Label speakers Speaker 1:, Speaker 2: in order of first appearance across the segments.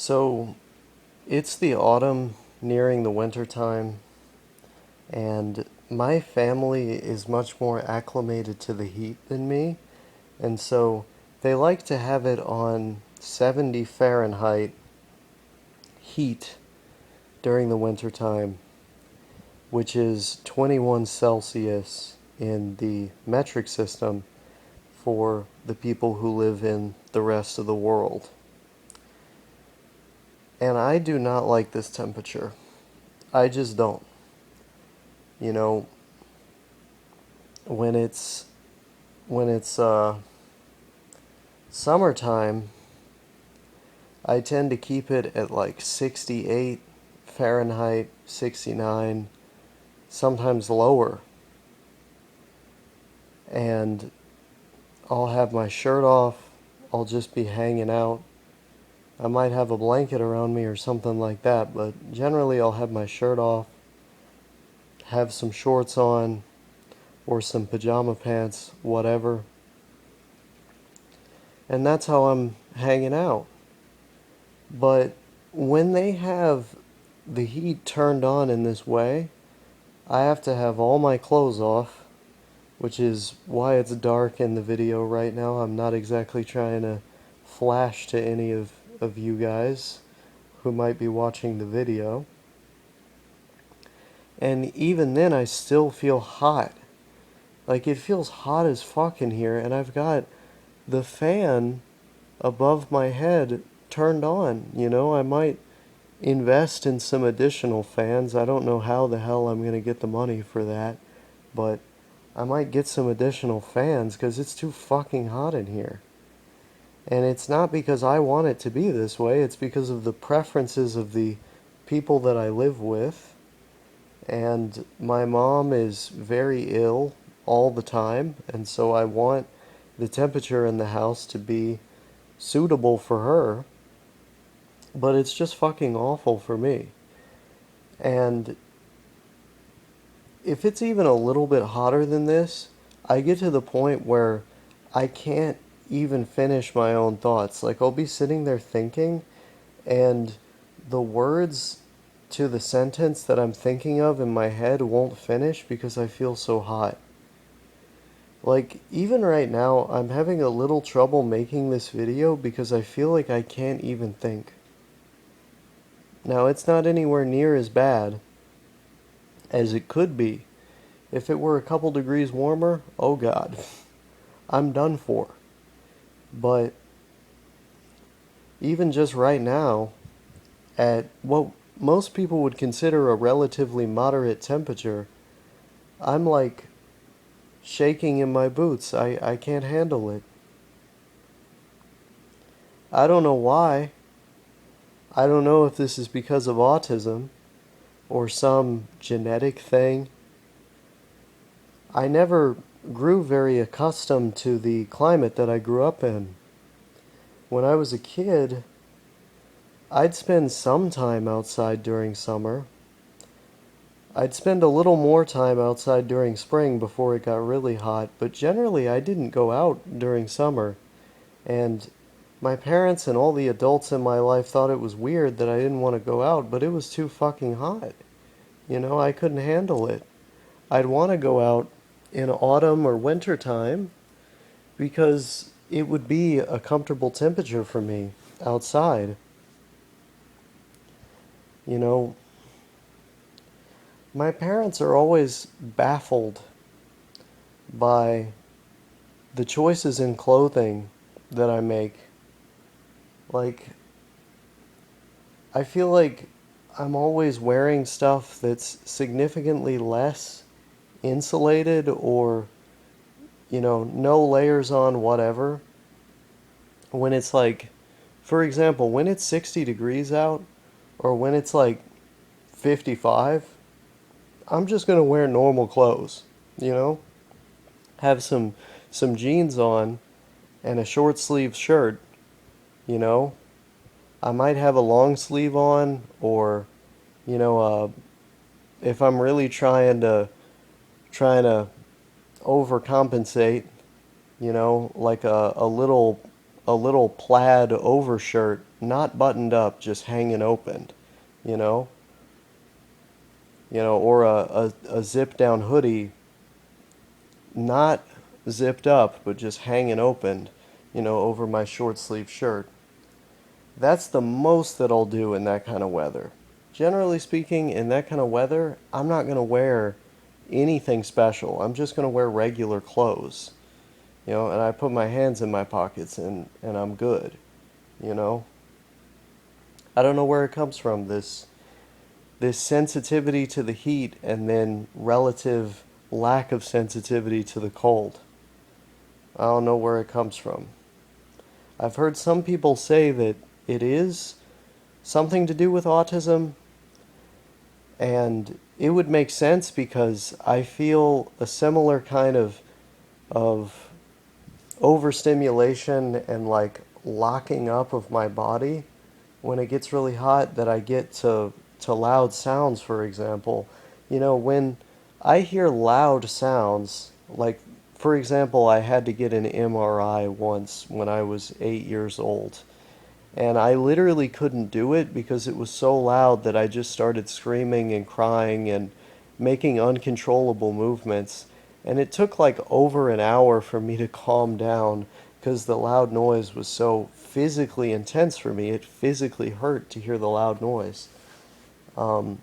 Speaker 1: So it's the autumn nearing the winter time, and my family is much more acclimated to the heat than me, and so they like to have it on 70 Fahrenheit heat during the winter time, which is 21 Celsius in the metric system for the people who live in the rest of the world. And I do not like this temperature. I just don't. You know, when it's when it's summertime, I tend to keep it at like 68 Fahrenheit, 69, sometimes lower. And I'll have my shirt off. I'll just be hanging out. I might have a blanket around me or something like that, but generally I'll have my shirt off, have some shorts on, or some pajama pants, whatever. And that's how I'm hanging out. But when they have the heat turned on in this way, I have to have all my clothes off, which is why it's dark in the video right now. I'm not exactly trying to flash to any of you guys who might be watching the video. And even then, I still feel hot. Like, it feels hot as fuck in here, and I've got the fan above my head turned on. I might invest in some additional fans. I don't know how the hell I'm going to get the money for that, but I might get some additional fans because it's too fucking hot in here. And it's not because I want it to be this way, it's because of the preferences of the people that I live with. And my mom is very ill all the time, and so I want the temperature in the house to be suitable for her, but it's just fucking awful for me. And if it's even a little bit hotter than this, I get to the point where I can't even finish my own thoughts. Like, I'll be sitting there thinking, and the words to the sentence that I'm thinking of in my head won't finish because I feel so hot. Like, even right now, I'm having a little trouble making this video because I feel like I can't even think. Now, it's not anywhere near as bad as it could be. If it were a couple degrees warmer, oh god, I'm done for. But even just right now, at what most people would consider a relatively moderate temperature, I'm like shaking in my boots. I can't handle it. I don't know why. I don't know if this is because of autism or some genetic thing. I never grew very accustomed to the climate that I grew up in. When I was a kid, I'd spend some time outside during summer. I'd spend a little more time outside during spring before it got really hot, but generally I didn't go out during summer. And my parents and all the adults in my life thought it was weird that I didn't want to go out, but it was too fucking hot. I couldn't handle it. I'd want to go out in autumn or winter time because it would be a comfortable temperature for me outside. You know, my parents are always baffled by the choices in clothing that I make. Like, I feel like I'm always wearing stuff that's significantly less insulated or, no layers on whatever. When it's like, for example, when it's 60 degrees out or when it's like 55, I'm just going to wear normal clothes, you know? Have some jeans on and a short sleeve shirt, you know? I might have a long sleeve on or, you know, if I'm really trying to overcompensate, like a little a little plaid overshirt, not buttoned up, just hanging open, you know? Or a zip down hoodie, not zipped up, but just hanging open, over my short sleeve shirt. That's the most that I'll do in that kind of weather. Generally speaking, in that kind of weather, I'm not going to wear anything special. I'm just going to wear regular clothes, and I put my hands in my pockets and I'm good, you know. I don't know where it comes from, this sensitivity to the heat and then relative lack of sensitivity to the cold. I don't know where it comes from. I've heard some people say that it is something to do with autism, and it would make sense because I feel a similar kind of overstimulation and like locking up of my body when it gets really hot, that I get to loud sounds, for example. When I hear loud sounds, like, for example, I had to get an MRI once when I was 8 years old. And I literally couldn't do it because it was so loud that I just started screaming and crying and making uncontrollable movements. And it took like over an hour for me to calm down because the loud noise was so physically intense for me. It physically hurt to hear the loud noise. Um,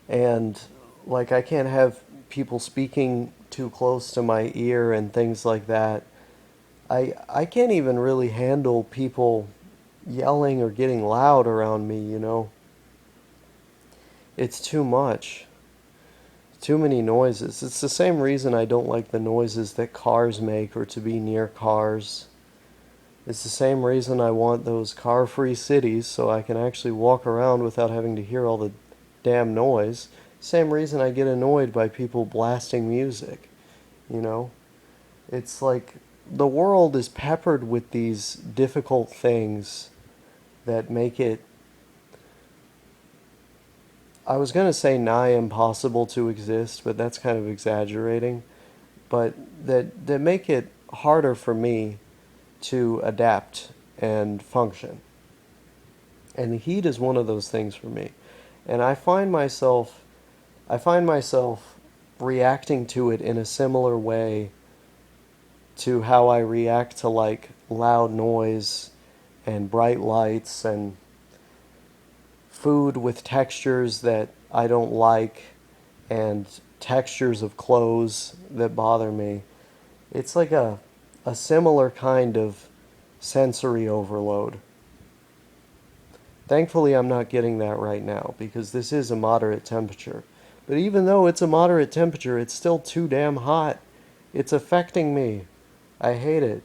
Speaker 1: and like, I can't have people speaking too close to my ear and things like that. I can't even really handle people yelling or getting loud around me. It's too much. Too many noises. It's the same reason I don't like the noises that cars make or to be near cars. It's the same reason I want those car-free cities so I can actually walk around without having to hear all the damn noise. Same reason I get annoyed by people blasting music. You know? It's like the world is peppered with these difficult things that make it, I was going to say nigh impossible to exist, but that's kind of exaggerating. But that make it harder for me to adapt and function. And the heat is one of those things for me. And I find myself reacting to it in a similar way to how I react to like loud noise and bright lights and food with textures that I don't like and textures of clothes that bother me. It's like a similar kind of sensory overload. Thankfully, I'm not getting that right now because this is a moderate temperature. But even though it's a moderate temperature, it's still too damn hot. It's affecting me. I hate it.